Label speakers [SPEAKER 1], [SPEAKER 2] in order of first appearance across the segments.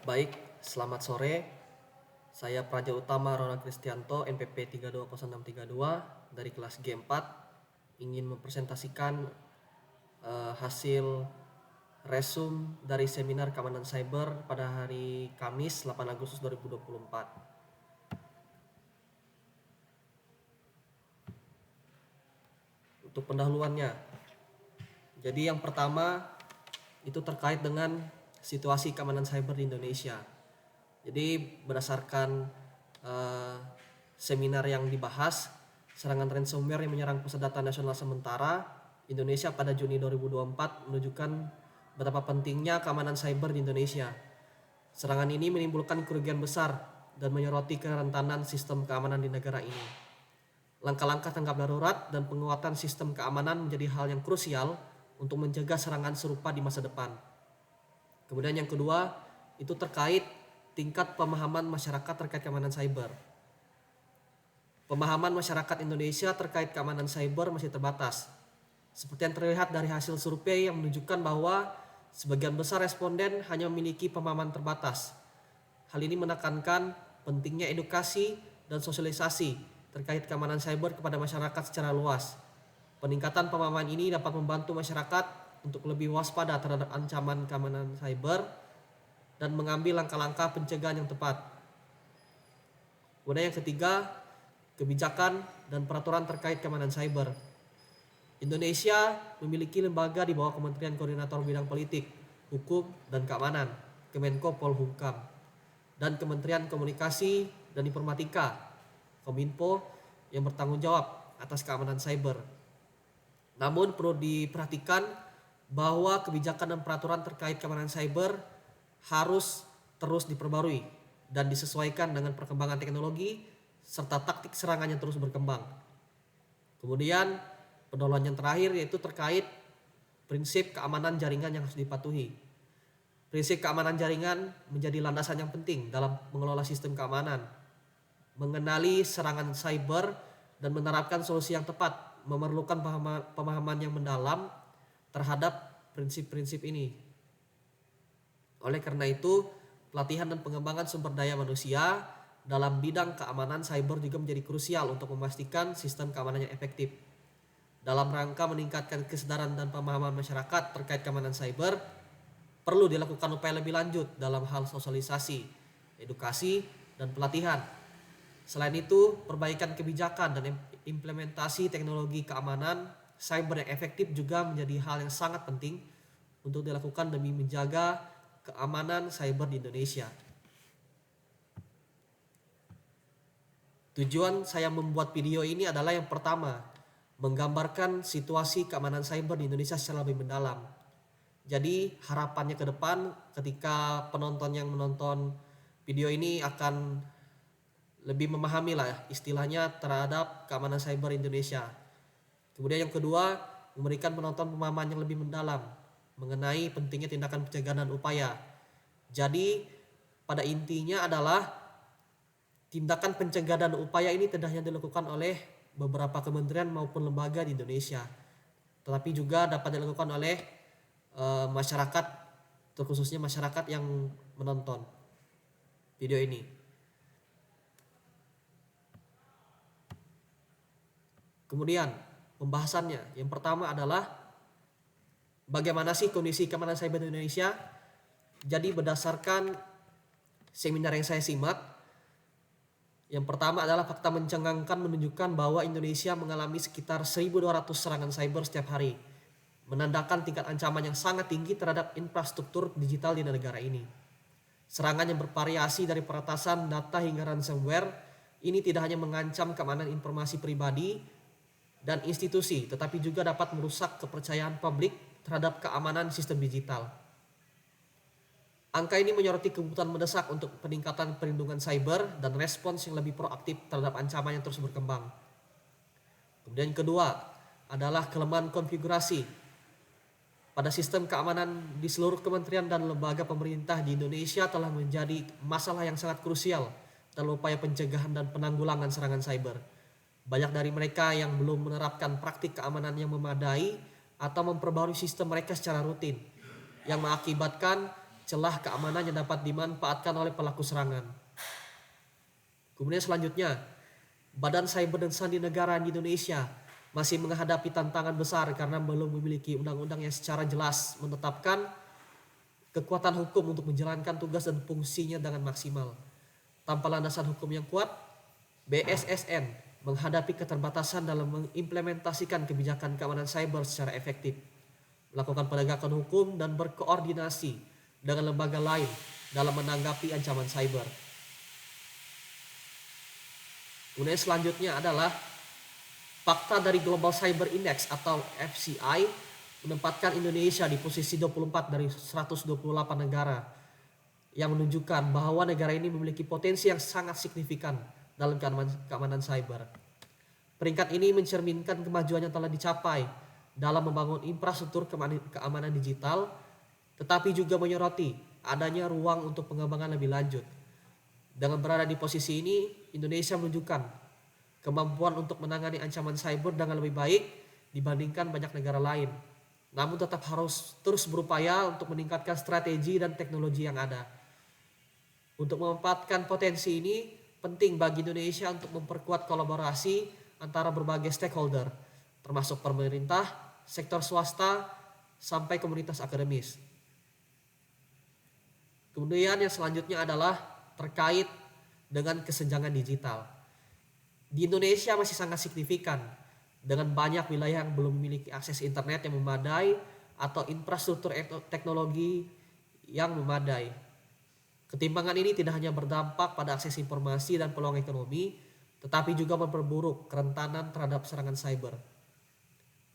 [SPEAKER 1] Baik, selamat sore. Saya Praja Utama Ronald Kristianto, NPP 320632 dari kelas G4, ingin mempresentasikan hasil resum dari seminar keamanan cyber pada hari Kamis 8 Agustus 2024. Untuk pendahuluannya, jadi yang pertama itu terkait dengan situasi keamanan cyber di Indonesia. Jadi berdasarkan seminar yang dibahas, serangan ransomware yang menyerang pusat data nasional sementara Indonesia pada Juni 2024 menunjukkan betapa pentingnya keamanan cyber di Indonesia. Serangan ini menimbulkan kerugian besar dan menyoroti kerentanan sistem keamanan di negara ini. Langkah-langkah tanggap darurat dan penguatan sistem keamanan menjadi hal yang krusial untuk menjaga serangan serupa di masa depan. Kemudian yang kedua, itu terkait tingkat pemahaman masyarakat terkait keamanan cyber. Pemahaman masyarakat Indonesia terkait keamanan cyber masih terbatas. Seperti yang terlihat dari hasil survei yang menunjukkan bahwa sebagian besar responden hanya memiliki pemahaman terbatas. Hal ini menekankan pentingnya edukasi dan sosialisasi terkait keamanan cyber kepada masyarakat secara luas. Peningkatan pemahaman ini dapat membantu masyarakat untuk lebih waspada terhadap ancaman keamanan cyber dan mengambil langkah-langkah pencegahan yang tepat. Kemudian yang ketiga, kebijakan dan peraturan terkait keamanan cyber. Indonesia memiliki lembaga di bawah Kementerian Koordinator Bidang Politik, Hukum, dan Keamanan, Kemenko Polhukam, dan Kementerian Komunikasi dan Informatika, Kominfo, yang bertanggung jawab atas keamanan cyber. Namun perlu diperhatikan bahwa kebijakan dan peraturan terkait keamanan cyber harus terus diperbarui dan disesuaikan dengan perkembangan teknologi serta taktik serangan yang terus berkembang. Kemudian pendahuluan yang terakhir yaitu terkait prinsip keamanan jaringan yang harus dipatuhi. Prinsip keamanan jaringan menjadi landasan yang penting dalam mengelola sistem keamanan. Mengenali serangan cyber dan menerapkan solusi yang tepat memerlukan pemahaman yang mendalam terhadap prinsip-prinsip ini. Oleh karena itu, pelatihan dan pengembangan sumber daya manusia dalam bidang keamanan cyber juga menjadi krusial untuk memastikan sistem keamanan yang efektif. Dalam rangka meningkatkan kesadaran dan pemahaman masyarakat terkait keamanan cyber, perlu dilakukan upaya lebih lanjut dalam hal sosialisasi, edukasi, dan pelatihan. Selain itu, perbaikan kebijakan dan implementasi teknologi keamanan cyber yang efektif juga menjadi hal yang sangat penting untuk dilakukan demi menjaga keamanan cyber di Indonesia. Tujuan saya membuat video ini adalah yang pertama, menggambarkan situasi keamanan cyber di Indonesia secara lebih mendalam. Jadi harapannya ke depan ketika penonton yang menonton video ini akan lebih memahami lah istilahnya terhadap keamanan cyber Indonesia. Kemudian yang kedua, memberikan penonton pemahaman yang lebih mendalam mengenai pentingnya tindakan pencegahan dan upaya. Jadi pada intinya adalah tindakan pencegahan dan upaya ini tidak hanya dilakukan oleh beberapa kementerian maupun lembaga di Indonesia, tetapi juga dapat dilakukan oleh masyarakat, terkhususnya masyarakat yang menonton video ini. Kemudian pembahasannya yang pertama adalah bagaimana sih kondisi keamanan cyber di Indonesia? Jadi berdasarkan seminar yang saya simak, yang pertama adalah fakta mencengangkan menunjukkan bahwa Indonesia mengalami sekitar 1.200 serangan cyber setiap hari, menandakan tingkat ancaman yang sangat tinggi terhadap infrastruktur digital di negara ini. Serangan yang bervariasi dari peretasan data hingga ransomware ini tidak hanya mengancam keamanan informasi pribadi dan institusi, tetapi juga dapat merusak kepercayaan publik terhadap keamanan sistem digital. Angka ini menyoroti kebutuhan mendesak untuk peningkatan perlindungan cyber dan respons yang lebih proaktif terhadap ancaman yang terus berkembang. Kemudian kedua adalah kelemahan konfigurasi pada sistem keamanan di seluruh kementerian dan lembaga pemerintah di Indonesia telah menjadi masalah yang sangat krusial dalam upaya pencegahan dan penanggulangan serangan cyber. Banyak dari mereka yang belum menerapkan praktik keamanan yang memadai atau memperbarui sistem mereka secara rutin, yang mengakibatkan celah keamanan yang dapat dimanfaatkan oleh pelaku serangan. Kemudian selanjutnya, Badan Cyber dan Sandi Negara di Indonesia masih menghadapi tantangan besar karena belum memiliki undang-undang yang secara jelas menetapkan kekuatan hukum untuk menjalankan tugas dan fungsinya dengan maksimal. Tanpa landasan hukum yang kuat, BSSN menghadapi keterbatasan dalam mengimplementasikan kebijakan keamanan cyber secara efektif, melakukan penegakan hukum dan berkoordinasi dengan lembaga lain dalam menanggapi ancaman cyber. Kemudian selanjutnya adalah fakta dari Global Cyber Index atau FCI menempatkan Indonesia di posisi 24 dari 128 negara, yang menunjukkan bahwa negara ini memiliki potensi yang sangat signifikan dalam keamanan cyber. Peringkat ini mencerminkan kemajuan yang telah dicapai dalam membangun infrastruktur keamanan digital, tetapi juga menyoroti adanya ruang untuk pengembangan lebih lanjut. Dengan berada di posisi ini, Indonesia menunjukkan kemampuan untuk menangani ancaman cyber dengan lebih baik dibandingkan banyak negara lain. Namun tetap harus terus berupaya untuk meningkatkan strategi dan teknologi yang ada. Untuk memanfaatkan potensi ini, penting bagi Indonesia untuk memperkuat kolaborasi antara berbagai stakeholder, termasuk pemerintah, sektor swasta, sampai komunitas akademis. Kemudian yang selanjutnya adalah terkait dengan kesenjangan digital. Di Indonesia masih sangat signifikan, dengan banyak wilayah yang belum memiliki akses internet yang memadai atau infrastruktur teknologi yang memadai. Ketimpangan ini tidak hanya berdampak pada akses informasi dan peluang ekonomi, tetapi juga memperburuk kerentanan terhadap serangan cyber.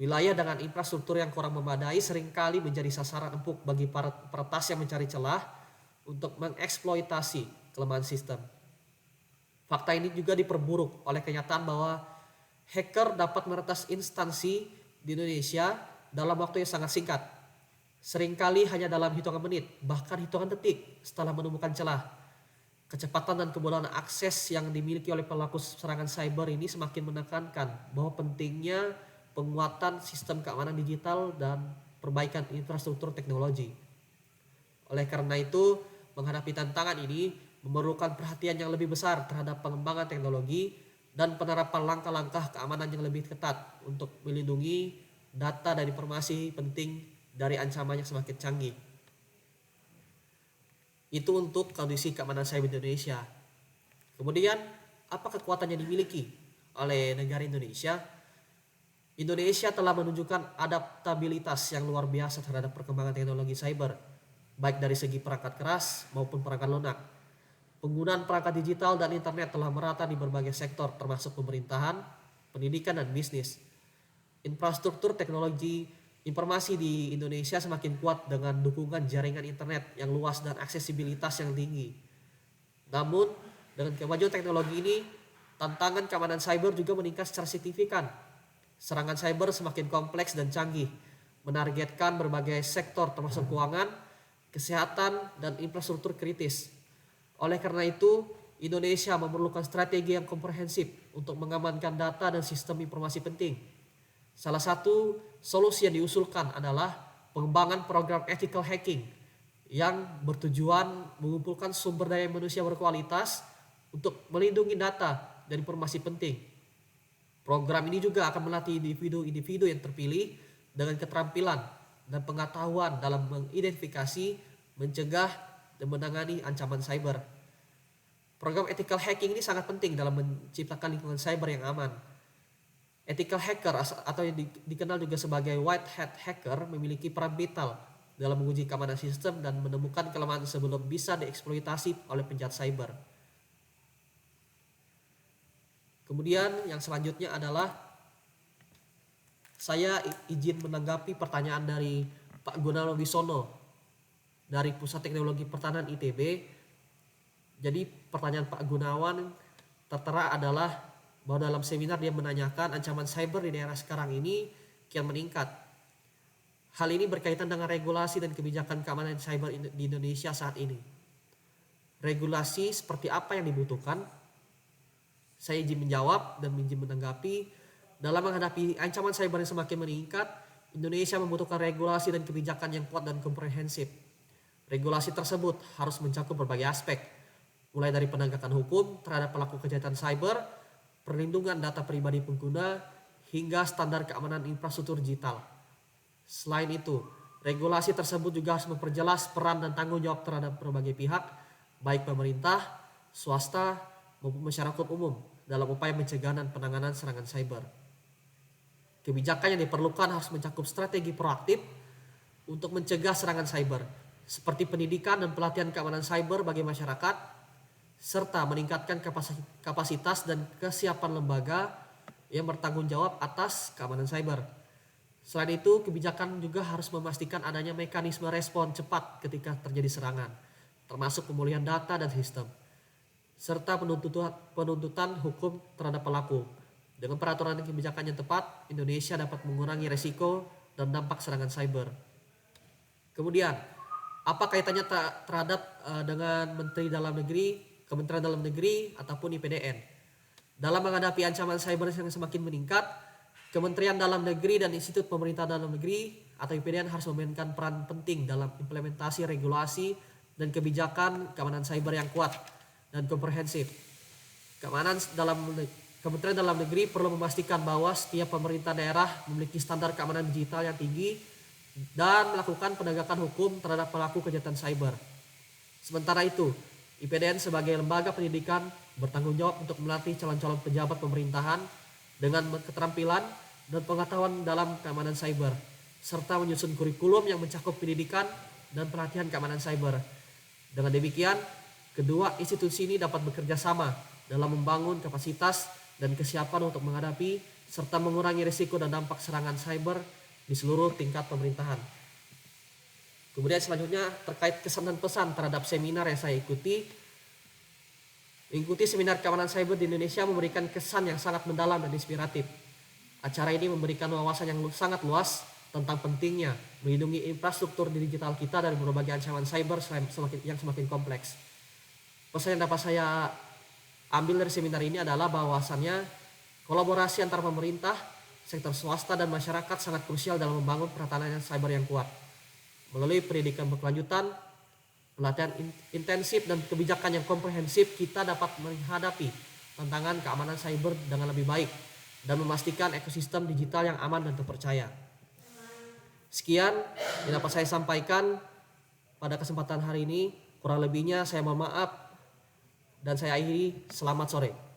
[SPEAKER 1] Wilayah dengan infrastruktur yang kurang memadai seringkali menjadi sasaran empuk bagi para peretas yang mencari celah untuk mengeksploitasi kelemahan sistem. Fakta ini juga diperburuk oleh kenyataan bahwa hacker dapat meretas instansi di Indonesia dalam waktu yang sangat singkat. Seringkali hanya dalam hitungan menit, bahkan hitungan detik setelah menemukan celah. Kecepatan dan kemudahan akses yang dimiliki oleh pelaku serangan cyber ini semakin menekankan bahwa pentingnya penguatan sistem keamanan digital dan perbaikan infrastruktur teknologi. Oleh karena itu, menghadapi tantangan ini memerlukan perhatian yang lebih besar terhadap pengembangan teknologi dan penerapan langkah-langkah keamanan yang lebih ketat untuk melindungi data dan informasi penting dari ancaman yang semakin canggih. Itu untuk kondisi keamanan cyber di Indonesia. Kemudian, apa kekuatan yang dimiliki oleh negara Indonesia? Indonesia telah menunjukkan adaptabilitas yang luar biasa terhadap perkembangan teknologi cyber, baik dari segi perangkat keras maupun perangkat lunak. Penggunaan perangkat digital dan internet telah merata di berbagai sektor termasuk pemerintahan, pendidikan, dan bisnis. Infrastruktur teknologi informasi di Indonesia semakin kuat dengan dukungan jaringan internet yang luas dan aksesibilitas yang tinggi. Namun, dengan kemajuan teknologi ini, tantangan keamanan cyber juga meningkat secara signifikan. Serangan cyber semakin kompleks dan canggih, menargetkan berbagai sektor termasuk keuangan, kesehatan, dan infrastruktur kritis. Oleh karena itu, Indonesia memerlukan strategi yang komprehensif untuk mengamankan data dan sistem informasi penting. Salah satu solusi yang diusulkan adalah pengembangan program ethical hacking yang bertujuan mengumpulkan sumber daya manusia berkualitas untuk melindungi data dan informasi penting. Program ini juga akan melatih individu-individu yang terpilih dengan keterampilan dan pengetahuan dalam mengidentifikasi, mencegah, dan menangani ancaman cyber. Program ethical hacking ini sangat penting dalam menciptakan lingkungan cyber yang aman. Ethical hacker atau yang dikenal juga sebagai white hat hacker memiliki peran vital dalam menguji keamanan sistem dan menemukan kelemahan sebelum bisa dieksploitasi oleh penjahat cyber. Kemudian yang selanjutnya adalah saya izin menanggapi pertanyaan dari Pak Gunawan Wisono dari Pusat Teknologi Pertahanan ITB. Jadi pertanyaan Pak Gunawan tertera adalah bahwa dalam seminar dia menanyakan ancaman cyber di daerah sekarang ini kian meningkat. Hal ini berkaitan dengan regulasi dan kebijakan keamanan cyber di Indonesia saat ini. Regulasi seperti apa yang dibutuhkan? Saya izin menjawab dan izin menanggapi. Dalam menghadapi ancaman cyber yang semakin meningkat, Indonesia membutuhkan regulasi dan kebijakan yang kuat dan komprehensif. Regulasi tersebut harus mencakup berbagai aspek, mulai dari penegakan hukum terhadap pelaku kejahatan cyber, perlindungan data pribadi pengguna, hingga standar keamanan infrastruktur digital. Selain itu, regulasi tersebut juga harus memperjelas peran dan tanggung jawab terhadap berbagai pihak, baik pemerintah, swasta, maupun masyarakat umum dalam upaya pencegahan dan penanganan serangan cyber. Kebijakan yang diperlukan harus mencakup strategi proaktif untuk mencegah serangan cyber, seperti pendidikan dan pelatihan keamanan cyber bagi masyarakat, serta meningkatkan kapasitas dan kesiapan lembaga yang bertanggung jawab atas keamanan cyber. Selain itu, kebijakan juga harus memastikan adanya mekanisme respon cepat ketika terjadi serangan, termasuk pemulihan data dan sistem, serta penuntutan hukum terhadap pelaku. Dengan peraturan dan kebijakan yang tepat, Indonesia dapat mengurangi resiko dan dampak serangan cyber. Kemudian, apa kaitannya terhadap dengan Menteri Dalam Negeri, Kementerian Dalam Negeri, ataupun IPDN? Dalam menghadapi ancaman cyber yang semakin meningkat, Kementerian Dalam Negeri dan Institut Pemerintah Dalam Negeri atau IPDN harus memainkan peran penting dalam implementasi regulasi dan kebijakan keamanan cyber yang kuat dan komprehensif. Kementerian Dalam Negeri perlu memastikan bahwa setiap pemerintah daerah memiliki standar keamanan digital yang tinggi dan melakukan penegakan hukum terhadap pelaku kejahatan cyber. Sementara itu, IPDN sebagai lembaga pendidikan bertanggung jawab untuk melatih calon-calon pejabat pemerintahan dengan keterampilan dan pengetahuan dalam keamanan cyber, serta menyusun kurikulum yang mencakup pendidikan dan pelatihan keamanan cyber. Dengan demikian, kedua institusi ini dapat bekerja sama dalam membangun kapasitas dan kesiapan untuk menghadapi serta mengurangi risiko dan dampak serangan cyber di seluruh tingkat pemerintahan. Kemudian selanjutnya terkait kesan dan pesan terhadap seminar yang saya ikuti. Mengikuti seminar keamanan cyber di Indonesia memberikan kesan yang sangat mendalam dan inspiratif. Acara ini memberikan wawasan yang sangat luas tentang pentingnya melindungi infrastruktur digital kita dari berbagai ancaman cyber yang semakin kompleks. Pesan yang dapat saya ambil dari seminar ini adalah bahwasannya kolaborasi antara pemerintah, sektor swasta dan masyarakat sangat krusial dalam membangun pertahanan cyber yang kuat. Melalui pendidikan berkelanjutan, pelatihan intensif dan kebijakan yang komprehensif, kita dapat menghadapi tantangan keamanan cyber dengan lebih baik dan memastikan ekosistem digital yang aman dan terpercaya. Sekian yang dapat saya sampaikan pada kesempatan hari ini. Kurang lebihnya saya mohon maaf dan saya akhiri. Selamat sore.